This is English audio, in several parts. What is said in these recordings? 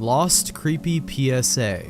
Lost Creepy PSA.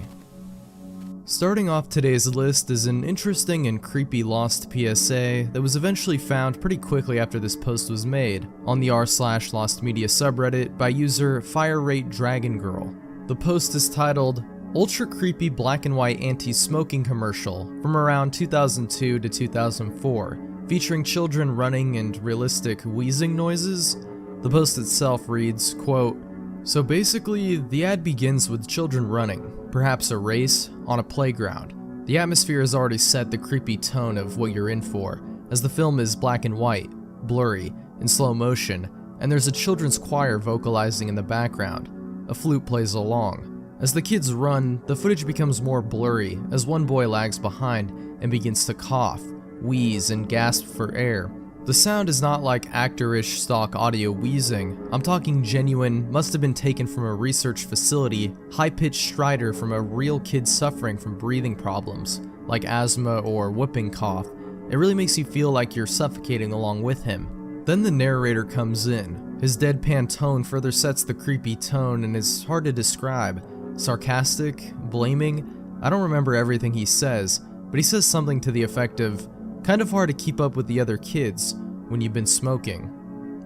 Starting off today's list is an interesting and creepy lost PSA that was eventually found pretty quickly after this post was made on the r/Lost Media subreddit by user FireRateDragonGirl. The post is titled Ultra Creepy Black and White Anti-Smoking Commercial from around 2002 to 2004, featuring children running and realistic wheezing noises. The post itself reads, quote, "So basically, the ad begins with children running, perhaps a race, on a playground. The atmosphere has already set the creepy tone of what you're in for, as the film is black and white, blurry, in slow motion, and there's a children's choir vocalizing in the background. A flute plays along. As the kids run, the footage becomes more blurry as one boy lags behind and begins to cough, wheeze, and gasp for air. The sound is not like actor-ish stock audio wheezing. I'm talking genuine, must have been taken from a research facility, high-pitched stridor from a real kid suffering from breathing problems, like asthma or whooping cough. It really makes you feel like you're suffocating along with him. Then the narrator comes in. His deadpan tone further sets the creepy tone and is hard to describe. Sarcastic, blaming, I don't remember everything he says, but he says something to the effect of, kind of hard to keep up with the other kids when you've been smoking.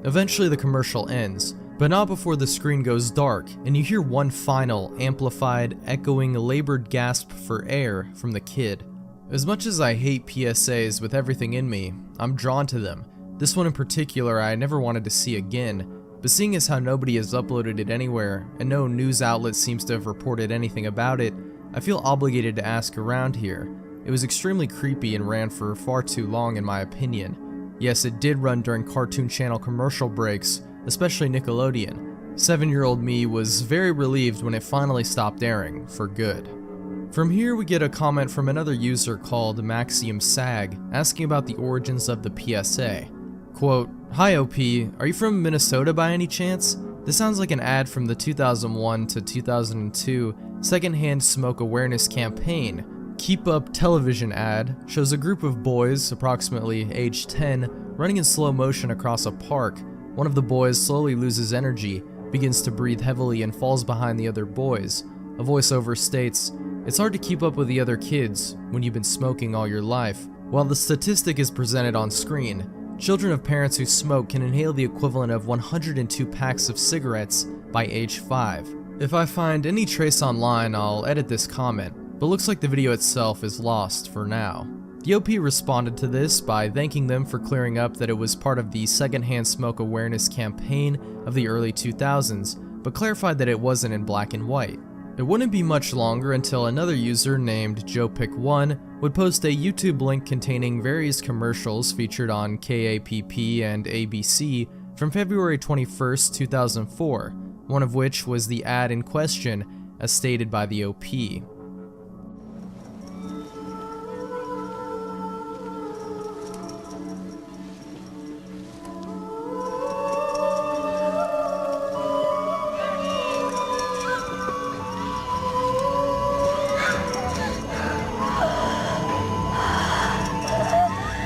Eventually the commercial ends, but not before the screen goes dark and you hear one final, amplified, echoing, labored gasp for air from the kid. As much as I hate PSAs with everything in me, I'm drawn to them. This one in particular I never wanted to see again, but seeing as how nobody has uploaded it anywhere and no news outlet seems to have reported anything about it, I feel obligated to ask around here. It was extremely creepy and ran for far too long in my opinion. Yes, it did run during Cartoon Channel commercial breaks, especially Nickelodeon. 7-year-old me was very relieved when it finally stopped airing, for good. From here we get a comment from another user called Maxium Sag, asking about the origins of the PSA. Quote, "Hi OP, are you from Minnesota by any chance? This sounds like an ad from the 2001 to 2002 Secondhand Smoke Awareness Campaign. Keep Up television ad shows a group of boys, approximately age 10, running in slow motion across a park. One of the boys slowly loses energy, begins to breathe heavily and falls behind the other boys. A voiceover states, "It's hard to keep up with the other kids when you've been smoking all your life." While the statistic is presented on screen, children of parents who smoke can inhale the equivalent of 102 packs of cigarettes by age 5. If I find any trace online, I'll edit this comment, but looks like the video itself is lost for now. The OP responded to this by thanking them for clearing up that it was part of the Secondhand Smoke Awareness Campaign of the early 2000s, but clarified that it wasn't in black and white. It wouldn't be much longer until another user named JoePick1 would post a YouTube link containing various commercials featured on KAPP and ABC from February 21st, 2004, one of which was the ad in question, as stated by the OP.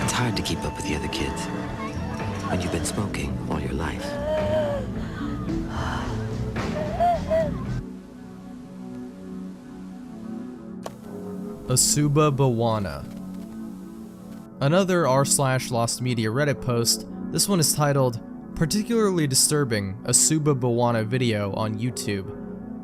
It's hard to keep up with the other kids when you've been smoking all your life. Asuba Bawana. Another r/Lost Media Reddit post, this one is titled, "Particularly Disturbing Asuba Bawana Video on YouTube."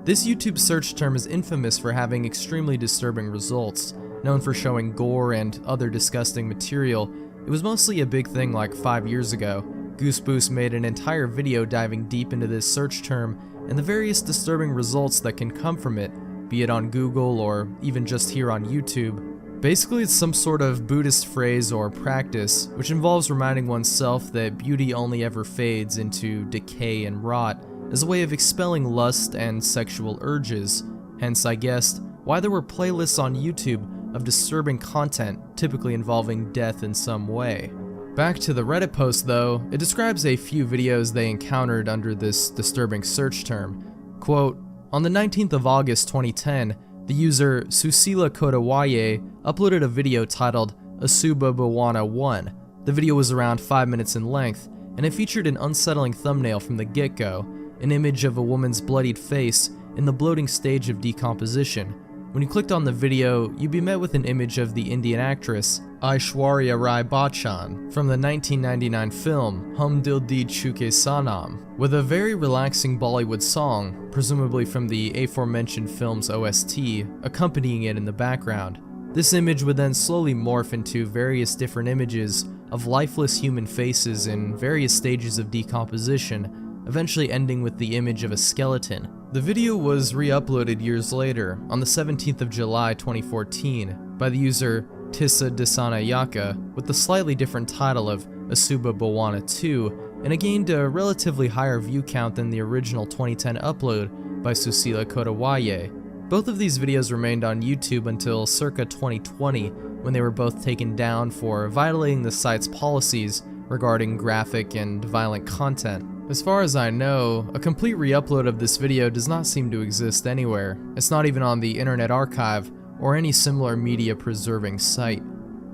This YouTube search term is infamous for having extremely disturbing results. Known for showing gore and other disgusting material, it was mostly a big thing like 5 years ago. Gooseboost made an entire video diving deep into this search term and the various disturbing results that can come from it, be it on Google or even just here on YouTube. Basically, it's some sort of Buddhist phrase or practice which involves reminding oneself that beauty only ever fades into decay and rot as a way of expelling lust and sexual urges. Hence, I guessed, why there were playlists on YouTube of disturbing content, typically involving death in some way. Back to the Reddit post though, it describes a few videos they encountered under this disturbing search term. Quote, "On the 19th of August 2010, the user Susila Kodawaye uploaded a video titled Asuba Bawana 1. The video was around 5 minutes in length, and it featured an unsettling thumbnail from the get-go, an image of a woman's bloodied face in the bloating stage of decomposition. When you clicked on the video, you'd be met with an image of the Indian actress Aishwarya Rai Bachchan from the 1999 film Hum Dil Di Chuke Sanam, with a very relaxing Bollywood song, presumably from the aforementioned film's OST, accompanying it in the background. This image would then slowly morph into various different images of lifeless human faces in various stages of decomposition, eventually ending with the image of a skeleton. The video was re-uploaded years later, on the 17th of July 2014, by the user Tissa Disanayaka, with the slightly different title of Asuba Bawana 2, and it gained a relatively higher view count than the original 2010 upload by Susila Kodawaye. Both of these videos remained on YouTube until circa 2020, when they were both taken down for violating the site's policies regarding graphic and violent content. As far as I know, a complete re-upload of this video does not seem to exist anywhere. It's not even on the Internet Archive or any similar media preserving site.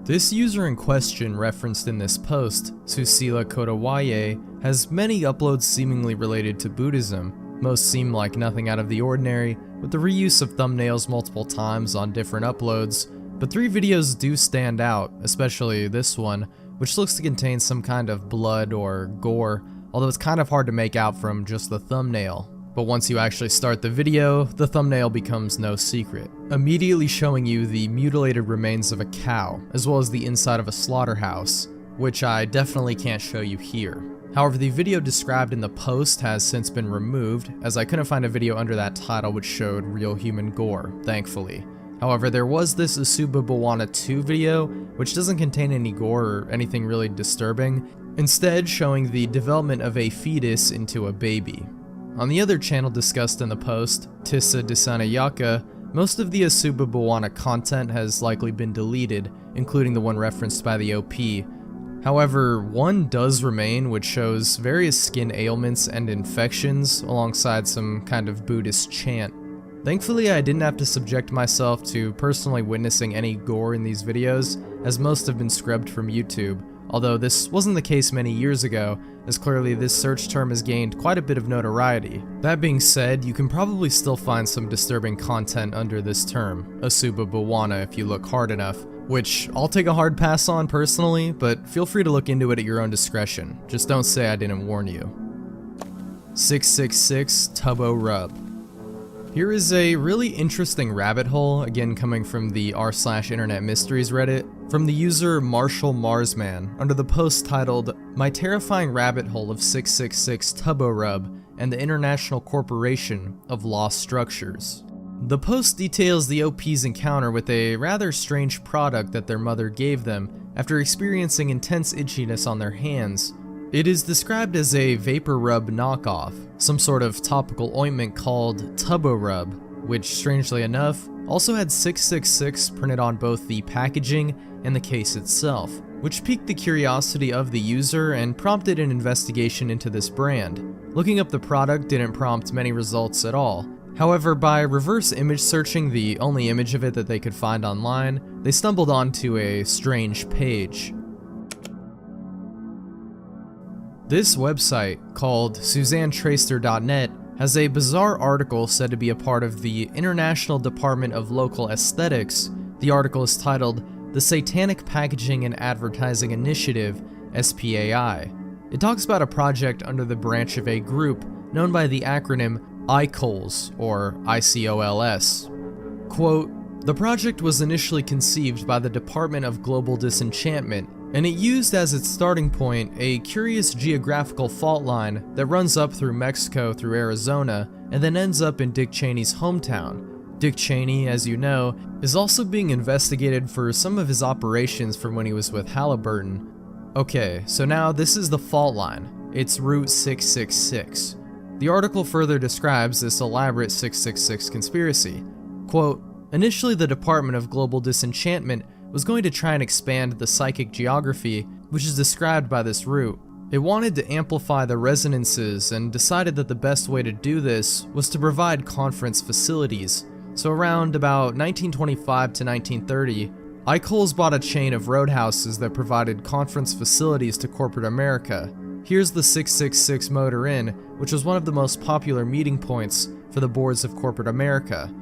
This user in question referenced in this post, Susila Kodawaye, has many uploads seemingly related to Buddhism. Most seem like nothing out of the ordinary, with the reuse of thumbnails multiple times on different uploads, but 3 videos do stand out, especially this one, which looks to contain some kind of blood or gore, although it's kind of hard to make out from just the thumbnail. But once you actually start the video, the thumbnail becomes no secret, immediately showing you the mutilated remains of a cow, as well as the inside of a slaughterhouse, which I definitely can't show you here. However, the video described in the post has since been removed, as I couldn't find a video under that title which showed real human gore, thankfully. However, there was this Asuba Bawana 2 video, which doesn't contain any gore or anything really disturbing, instead showing the development of a fetus into a baby. On the other channel discussed in the post, Tissa Disanayaka, most of the Asuba Bawana content has likely been deleted, including the one referenced by the OP. However, one does remain, which shows various skin ailments and infections alongside some kind of Buddhist chant. Thankfully, I didn't have to subject myself to personally witnessing any gore in these videos, as most have been scrubbed from YouTube, although this wasn't the case many years ago, as clearly this search term has gained quite a bit of notoriety. That being said, you can probably still find some disturbing content under this term, Asuba Bawana, if you look hard enough, which I'll take a hard pass on personally, but feel free to look into it at your own discretion. Just don't say I didn't warn you. 666 Tubbo Rub. Here is a really interesting rabbit hole, again coming from the r/Internet Mysteries Reddit, from the user Marshall Marsman, under the post titled, My Terrifying Rabbit Hole of 666 Tubbo Rub and the International Corporation of Lost Structures. The post details the OP's encounter with a rather strange product that their mother gave them after experiencing intense itchiness on their hands. It is described as a vapor rub knockoff, some sort of topical ointment called Tubbo Rub, which, strangely enough, also had 666 printed on both the packaging and the case itself, which piqued the curiosity of the user and prompted an investigation into this brand. Looking up the product didn't prompt many results at all. However, by reverse image searching the only image of it that they could find online, they stumbled onto a strange page. This website, called SuzanneTraster.net, has a bizarre article said to be a part of the International Department of Local Aesthetics. The article is titled, The Satanic Packaging and Advertising Initiative, SPAI. It talks about a project under the branch of a group known by the acronym ICOLS, or ICOLS. Quote, the project was initially conceived by the Department of Global Disenchantment, and it used as its starting point a curious geographical fault line that runs up through Mexico through Arizona and then ends up in Dick Cheney's hometown. Dick Cheney, as you know, is also being investigated for some of his operations from when he was with Halliburton. Okay, so now this is the fault line. It's Route 666. The article further describes this elaborate 666 conspiracy. Quote, initially the Department of Global Disenchantment was going to try and expand the psychic geography, which is described by this route. It wanted to amplify the resonances and decided that the best way to do this was to provide conference facilities. So around about 1925 to 1930, ICOLS bought a chain of roadhouses that provided conference facilities to corporate America. Here's the 666 Motor Inn, which was one of the most popular meeting points for for the boards of corporate America.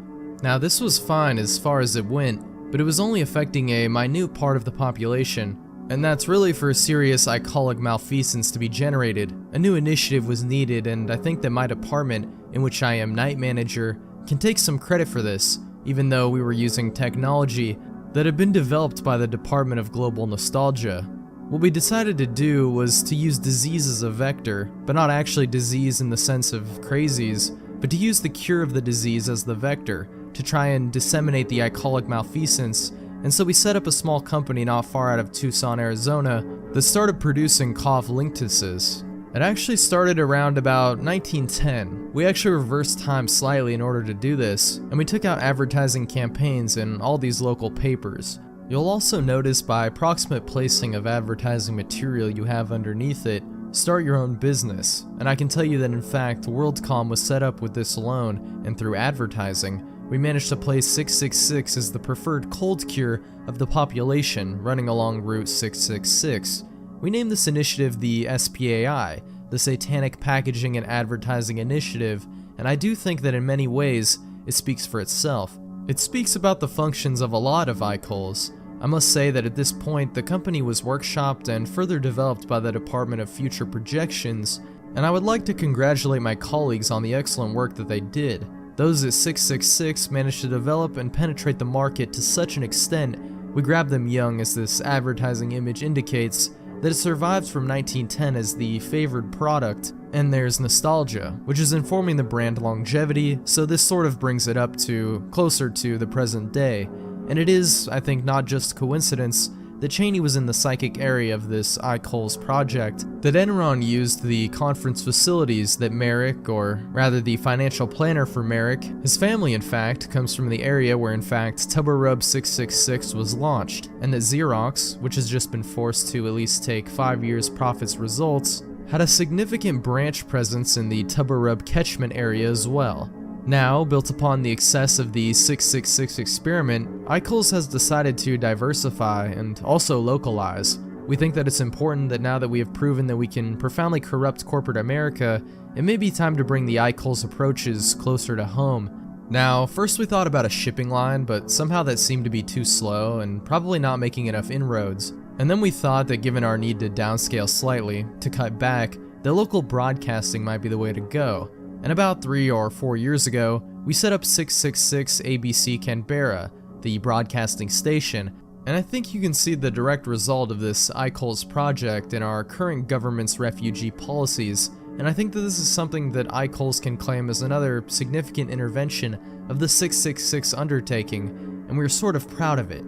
Now, this was fine as far as it went, but it was only affecting a minute part of the population, and that's really for serious icolic malfeasance to be generated. A new initiative was needed, and I think that my department, in which I am night manager, can take some credit for this, even though we were using technology that had been developed by the Department of Global Nostalgia. What we decided to do was to use disease as a vector, but not actually disease in the sense of crazies, but to use the cure of the disease as the vector, to try and disseminate the icolic malfeasance. And so we set up a small company not far out of Tucson, Arizona, that started producing cough linctuses. It actually started around about 1910. We actually reversed time slightly in order to do this, and we took out advertising campaigns in all these local papers. You'll also notice by approximate placing of advertising material you have underneath it, start your own business. And I can tell you that in fact, WorldCom was set up with this alone, and through advertising, we managed to place 666 as the preferred cold cure of the population running along Route 666. We named this initiative the SPAI, the Satanic Packaging and Advertising Initiative, and I do think that in many ways, it speaks for itself. It speaks about the functions of a lot of iCoals. I must say that at this point, the company was workshopped and further developed by the Department of Future Projections, and I would like to congratulate my colleagues on the excellent work that they did. Those at 666 managed to develop and penetrate the market to such an extent, we grabbed them young, as this advertising image indicates, that it survives from 1910 as the favored product, and there's nostalgia, which is informing the brand longevity, so this sort of brings it up to closer to the present day. And it is, I think, not just coincidence that Cheney was in the psychic area of this iCoals project, that Enron used the conference facilities that Merrick, or rather the financial planner for Merrick, his family in fact, comes from the area where in fact Tubber Rub 666 was launched, and that Xerox, which has just been forced to at least take 5 years profits results, had a significant branch presence in the Tubber Rub catchment area as well. Now, built upon the excess of the 666 experiment, iCoals has decided to diversify and also localize. We think that it's important that now that we have proven that we can profoundly corrupt corporate America, it may be time to bring the iCoals approaches closer to home. Now, first we thought about a shipping line, but somehow that seemed to be too slow and probably not making enough inroads. And then we thought that given our need to downscale slightly, to cut back, that local broadcasting might be the way to go. And about 3 or 4 years ago, we set up 666 ABC Canberra, the broadcasting station, and I think you can see the direct result of this iCoals project in our current government's refugee policies, and I think that this is something that iCoals can claim as another significant intervention of the 666 undertaking, and we're sort of proud of it.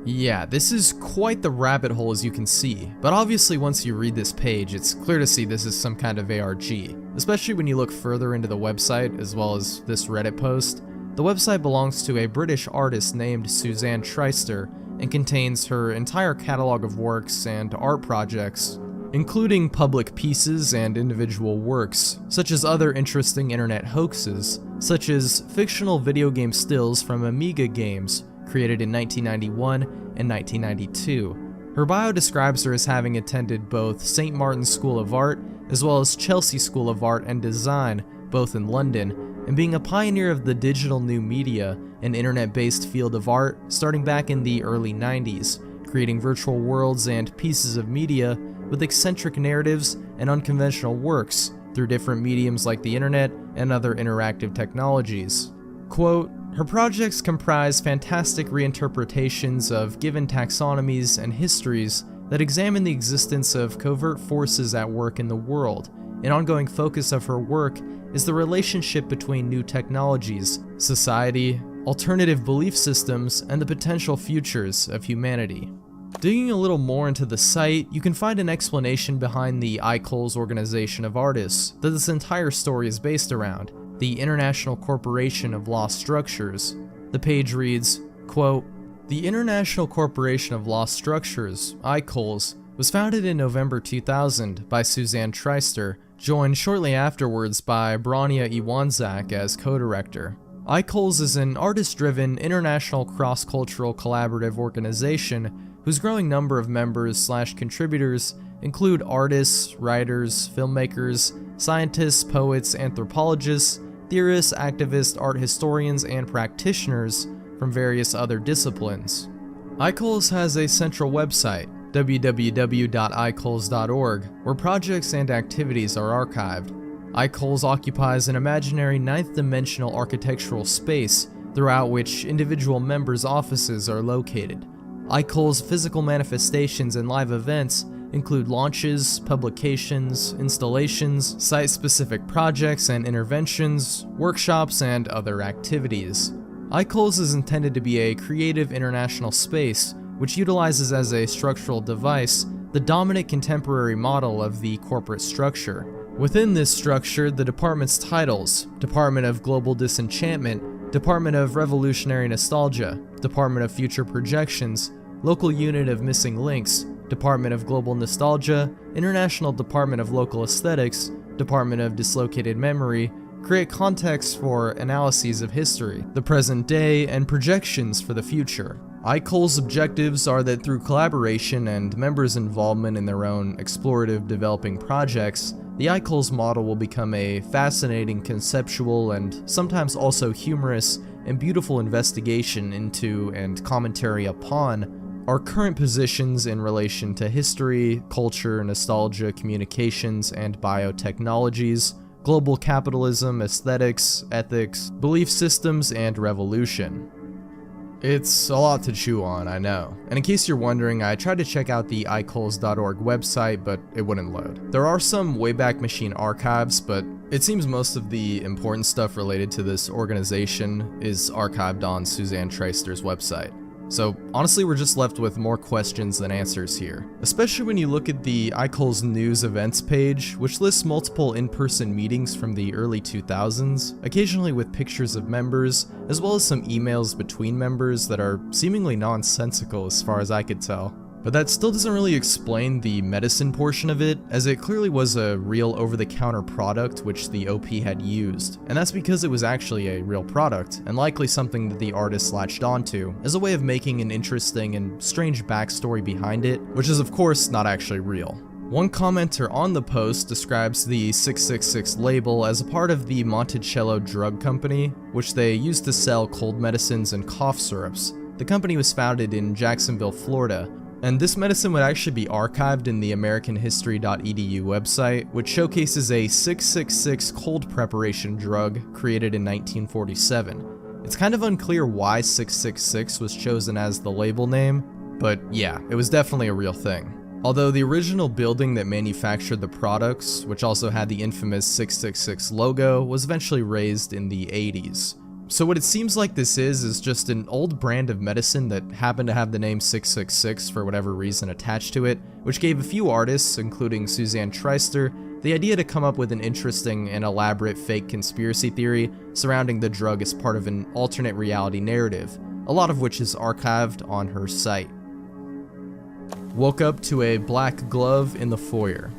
Yeah, this is quite the rabbit hole as you can see, but obviously once you read this page, it's clear to see this is some kind of ARG, especially when you look further into the website as well as this Reddit post. The website belongs to a British artist named Suzanne Treister and contains her entire catalog of works and art projects, including public pieces and individual works, such as other interesting internet hoaxes, such as fictional video game stills from Amiga games, created in 1991 and 1992. Her bio describes her as having attended both St. Martin's School of Art as well as Chelsea School of Art and Design, both in London, and being a pioneer of the digital new media, an internet-based field of art starting back in the early 90s, creating virtual worlds and pieces of media with eccentric narratives and unconventional works through different mediums like the internet and other interactive technologies. Quote, her projects comprise fantastic reinterpretations of given taxonomies and histories that examine the existence of covert forces at work in the world. An ongoing focus of her work is the relationship between new technologies, society, alternative belief systems, and the potential futures of humanity. Digging a little more into the site, you can find an explanation behind the iCoals organization of artists that this entire story is based around, the International Corporation of Lost Structures. The page reads, quote, "The International Corporation of Lost Structures, iCoals, was founded in November 2000 by Suzanne Treister, joined shortly afterwards by Brania Iwanzak as co-director. iCoals is an artist-driven, international cross-cultural collaborative organization whose growing number of members/contributors include artists, writers, filmmakers, scientists, poets, anthropologists, theorists, activists, art historians, and practitioners from various other disciplines. iCols has a central website, www.icols.org, where projects and activities are archived. iCols occupies an imaginary ninth-dimensional architectural space throughout which individual members' offices are located. iCols' physical manifestations and live events include launches, publications, installations, site-specific projects and interventions, workshops, and other activities. iCols is intended to be a creative international space which utilizes as a structural device the dominant contemporary model of the corporate structure. Within this structure, the department's titles, Department of Global Disenchantment, Department of Revolutionary Nostalgia, Department of Future Projections, Local Unit of Missing Links, Department of Global Nostalgia, International Department of Local Aesthetics, Department of Dislocated Memory, create context for analyses of history, the present day, and projections for the future. iCols' objectives are that through collaboration and members' involvement in their own explorative developing projects, the iCols model will become a fascinating conceptual and sometimes also humorous and beautiful investigation into and commentary upon our current positions in relation to history, culture, nostalgia, communications, and biotechnologies, global capitalism, aesthetics, ethics, belief systems, and revolution. It's a lot to chew on, I know. And in case you're wondering, I tried to check out the icols.org website, but it wouldn't load. There are some Wayback Machine archives, but it seems most of the important stuff related to this organization is archived on Suzanne Treister's website. So honestly, we're just left with more questions than answers here, especially when you look at the iCols News Events page, which lists multiple in-person meetings from the early 2000s, occasionally with pictures of members, as well as some emails between members that are seemingly nonsensical as far as I could tell. But that still doesn't really explain the medicine portion of it, as it clearly was a real over-the-counter product which the OP had used, and that's because it was actually a real product, and likely something that the artist latched onto, as a way of making an interesting and strange backstory behind it, which is of course not actually real. One commenter on the post describes the 666 label as a part of the Monticello Drug Company, which they used to sell cold medicines and cough syrups. The company was founded in Jacksonville, Florida, and this medicine would actually be archived in the AmericanHistory.edu website, which showcases a 666 cold preparation drug created in 1947. It's kind of unclear why 666 was chosen as the label name, but yeah, it was definitely a real thing. Although the original building that manufactured the products, which also had the infamous 666 logo, was eventually razed in the 80s. So what it seems like this is just an old brand of medicine that happened to have the name 666 for whatever reason attached to it, which gave a few artists, including Suzanne Treister, the idea to come up with an interesting and elaborate fake conspiracy theory surrounding the drug as part of an alternate reality narrative, a lot of which is archived on her site. Woke up to a black glove in the foyer.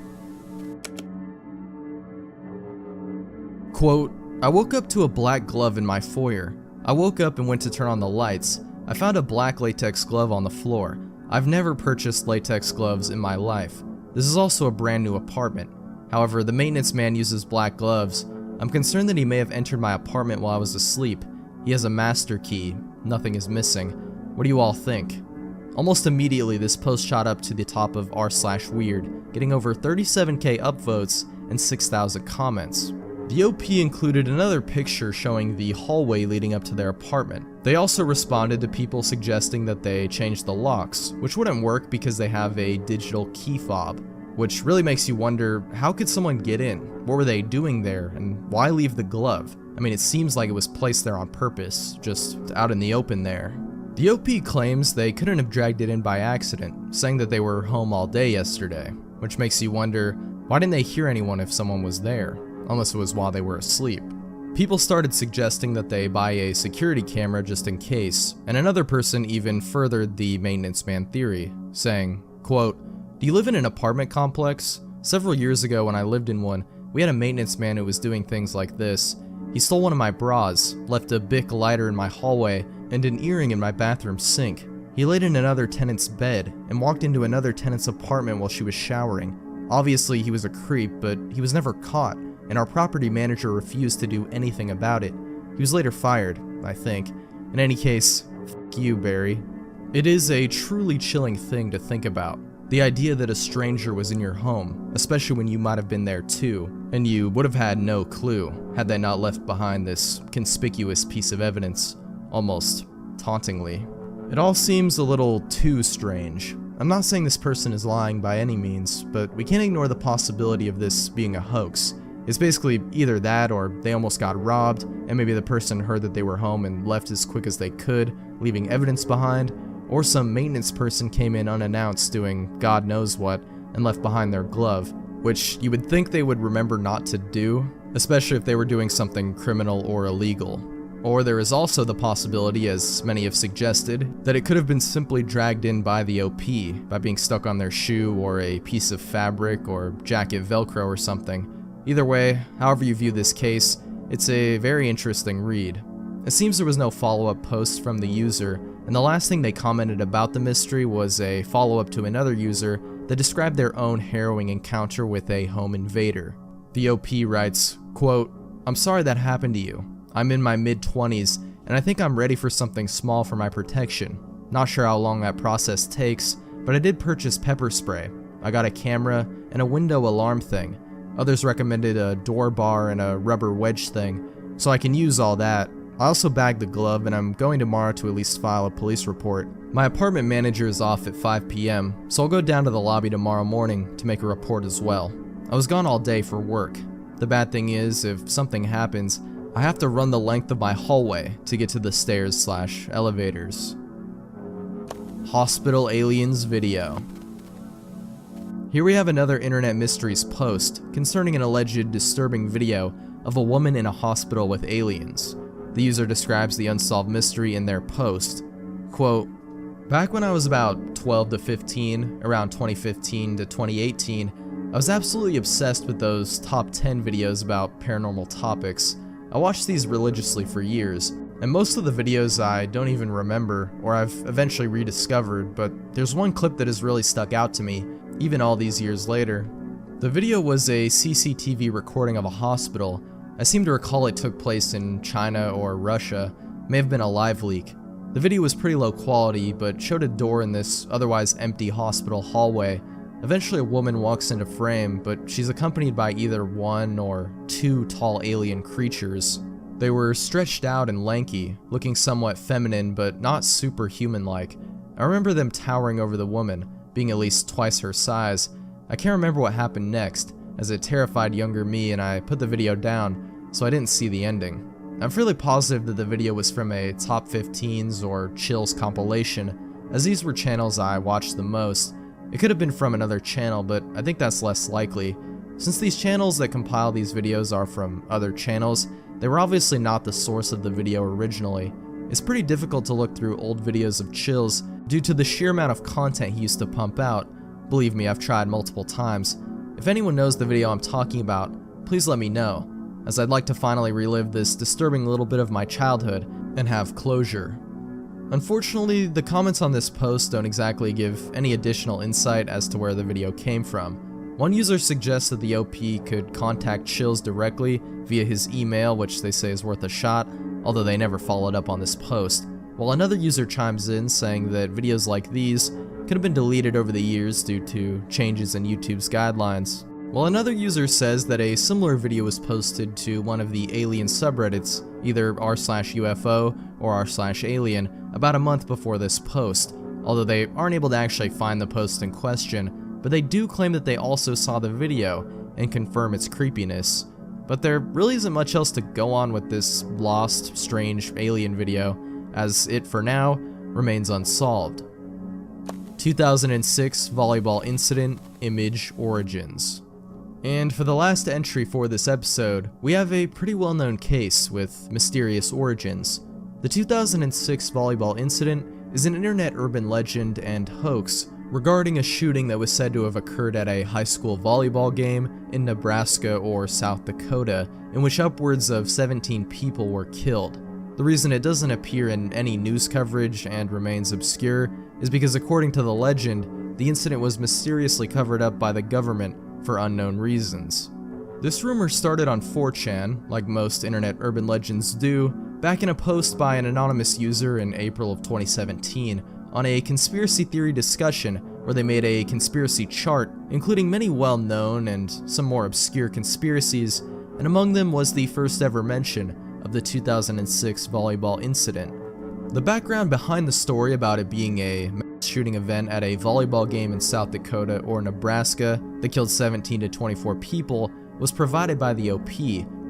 Quote, I woke up to a black glove in my foyer. I woke up and went to turn on the lights. I found a black latex glove on the floor. I've never purchased latex gloves in my life. This is also a brand new apartment. However, the maintenance man uses black gloves. I'm concerned that he may have entered my apartment while I was asleep. He has a master key. Nothing is missing. What do you all think? Almost immediately, this post shot up to the top of r/weird, getting over 37k upvotes and 6,000 comments. The OP included another picture showing the hallway leading up to their apartment. They also responded to people suggesting that they change the locks, which wouldn't work because they have a digital key fob, which really makes you wonder, how could someone get in? What were they doing there, and why leave the glove? I mean, it seems like it was placed there on purpose, just out in the open there. The OP claims they couldn't have dragged it in by accident, saying that they were home all day yesterday, which makes you wonder, why didn't they hear anyone if someone was there? Unless it was while they were asleep. People started suggesting that they buy a security camera just in case, and another person even furthered the maintenance man theory, saying, quote, do you live in an apartment complex? Several years ago when I lived in one, we had a maintenance man who was doing things like this. He stole one of my bras, left a Bic lighter in my hallway, and an earring in my bathroom sink. He laid in another tenant's bed, and walked into another tenant's apartment while she was showering. Obviously he was a creep, but he was never caught. and our property manager refused to do anything about it. He was later fired, I think. In any case, f*** you, Barry. It is a truly chilling thing to think about. The idea that a stranger was in your home, especially when you might have been there too, and you would have had no clue had they not left behind this conspicuous piece of evidence, almost tauntingly. It all seems a little too strange. I'm not saying this person is lying by any means, but we can't ignore the possibility of this being a hoax. It's basically either that or they almost got robbed, and maybe the person heard that they were home and left as quick as they could, leaving evidence behind, or some maintenance person came in unannounced doing God knows what and left behind their glove, which you would think they would remember not to do, especially if they were doing something criminal or illegal. Or there is also the possibility, as many have suggested, that it could have been simply dragged in by the OP, by being stuck on their shoe or a piece of fabric or jacket Velcro or something. Either way, however you view this case, it's a very interesting read. It seems there was no follow-up post from the user, and the last thing they commented about the mystery was a follow-up to another user that described their own harrowing encounter with a home invader. The OP writes, quote, "I'm sorry that happened to you. I'm in my mid-20s, and I think I'm ready for something small for my protection. Not sure how long that process takes, but I did purchase pepper spray. I got a camera and a window alarm thing. Others recommended a door bar and a rubber wedge thing, so I can use all that. I also bagged the glove, and I'm going tomorrow to at least file a police report. My apartment manager is off at 5 p.m, so I'll go down to the lobby tomorrow morning to make a report as well. I was gone all day for work. The bad thing is, if something happens, I have to run the length of my hallway to get to the stairs/elevators. Hospital Aliens Video. Here we have another Internet Mysteries post concerning an alleged disturbing video of a woman in a hospital with aliens. The user describes the unsolved mystery in their post. Quote, "Back when I was about 12 to 15, around 2015 to 2018, I was absolutely obsessed with those top 10 videos about paranormal topics. I watched these religiously for years, and most of the videos I don't even remember, or I've eventually rediscovered, but there's one clip that has really stuck out to me, even all these years later. The video was a CCTV recording of a hospital. I seem to recall it took place in China or Russia, may have been a live leak. The video was pretty low quality, but showed a door in this otherwise empty hospital hallway. Eventually a woman walks into frame, but she's accompanied by either one or two tall alien creatures. They were stretched out and lanky, looking somewhat feminine but not superhuman-like. I remember them towering over the woman, being at least twice her size. I can't remember what happened next, as it terrified younger me and I put the video down, so I didn't see the ending. I'm fairly positive that the video was from a Top 15s or Chills compilation, as these were channels I watched the most. It could have been from another channel, but I think that's less likely. Since these channels that compile these videos are from other channels, they were obviously not the source of the video originally. It's pretty difficult to look through old videos of Chills due to the sheer amount of content he used to pump out. Believe me, I've tried multiple times. If anyone knows the video I'm talking about, please let me know, as I'd like to finally relive this disturbing little bit of my childhood and have closure. Unfortunately, the comments on this post don't exactly give any additional insight as to where the video came from. One user suggests that the OP could contact Chills directly via his email, which they say is worth a shot, although they never followed up on this post, while another user chimes in saying that videos like these could have been deleted over the years due to changes in YouTube's guidelines. While another user says that a similar video was posted to one of the alien subreddits, either r/UFO or r/alien, about a month before this post, although they aren't able to actually find the post in question, but they do claim that they also saw the video and confirm its creepiness. But there really isn't much else to go on with this lost, strange alien video, as it, for now, remains unsolved. 2006 Volleyball Incident Image Origins. And for the last entry for this episode, we have a pretty well-known case with mysterious origins. The 2006 volleyball incident is an internet urban legend and hoax regarding a shooting that was said to have occurred at a high school volleyball game in Nebraska or South Dakota, in which upwards of 17 people were killed. The reason it doesn't appear in any news coverage and remains obscure is because, according to the legend, the incident was mysteriously covered up by the government for unknown reasons. This rumor started on 4chan, like most internet urban legends do, back in a post by an anonymous user in April of 2017 on a conspiracy theory discussion where they made a conspiracy chart, including many well-known and some more obscure conspiracies, and among them was the first ever mention of the 2006 volleyball incident. The background behind the story about it being a mass shooting event at a volleyball game in South Dakota or Nebraska that killed 17 to 24 people was provided by the OP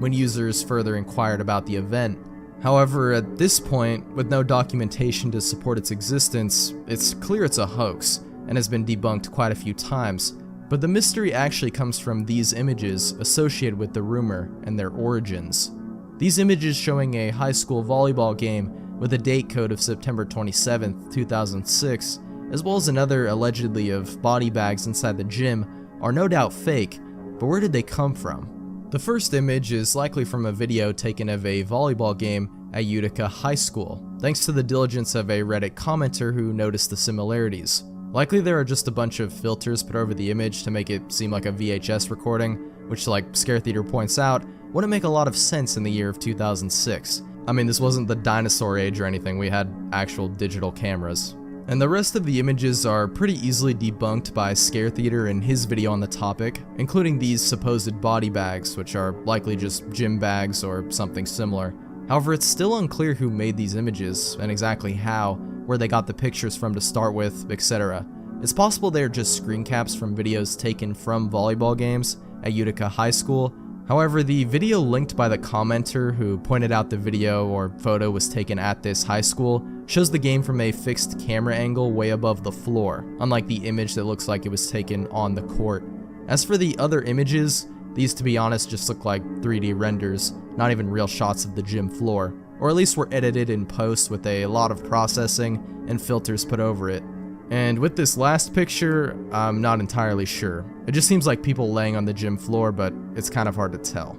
when users further inquired about the event. However, at this point, with no documentation to support its existence, it's clear it's a hoax and has been debunked quite a few times. But the mystery actually comes from these images associated with the rumor and their origins. These images showing a high school volleyball game with a date code of September 27, 2006, as well as another allegedly of body bags inside the gym, are no doubt fake, but where did they come from? The first image is likely from a video taken of a volleyball game at Utica High School, thanks to the diligence of a Reddit commenter who noticed the similarities. Likely there are just a bunch of filters put over the image to make it seem like a VHS recording, which, like Scare Theater points out, wouldn't make a lot of sense in the year of 2006. I mean, this wasn't the dinosaur age or anything, we had actual digital cameras. And the rest of the images are pretty easily debunked by Scare Theater in his video on the topic, including these supposed body bags, which are likely just gym bags or something similar. However, it's still unclear who made these images, and exactly how, where they got the pictures from to start with, etc. It's possible they're just screen caps from videos taken from volleyball games at Utica High School. However, the video linked by the commenter who pointed out the video or photo was taken at this high school shows the game from a fixed camera angle way above the floor, unlike the image that looks like it was taken on the court. As for the other images, these, to be honest, just look like 3D renders, not even real shots of the gym floor, or at least were edited in post with a lot of processing and filters put over it. And with this last picture, I'm not entirely sure. It just seems like people laying on the gym floor, but it's kind of hard to tell.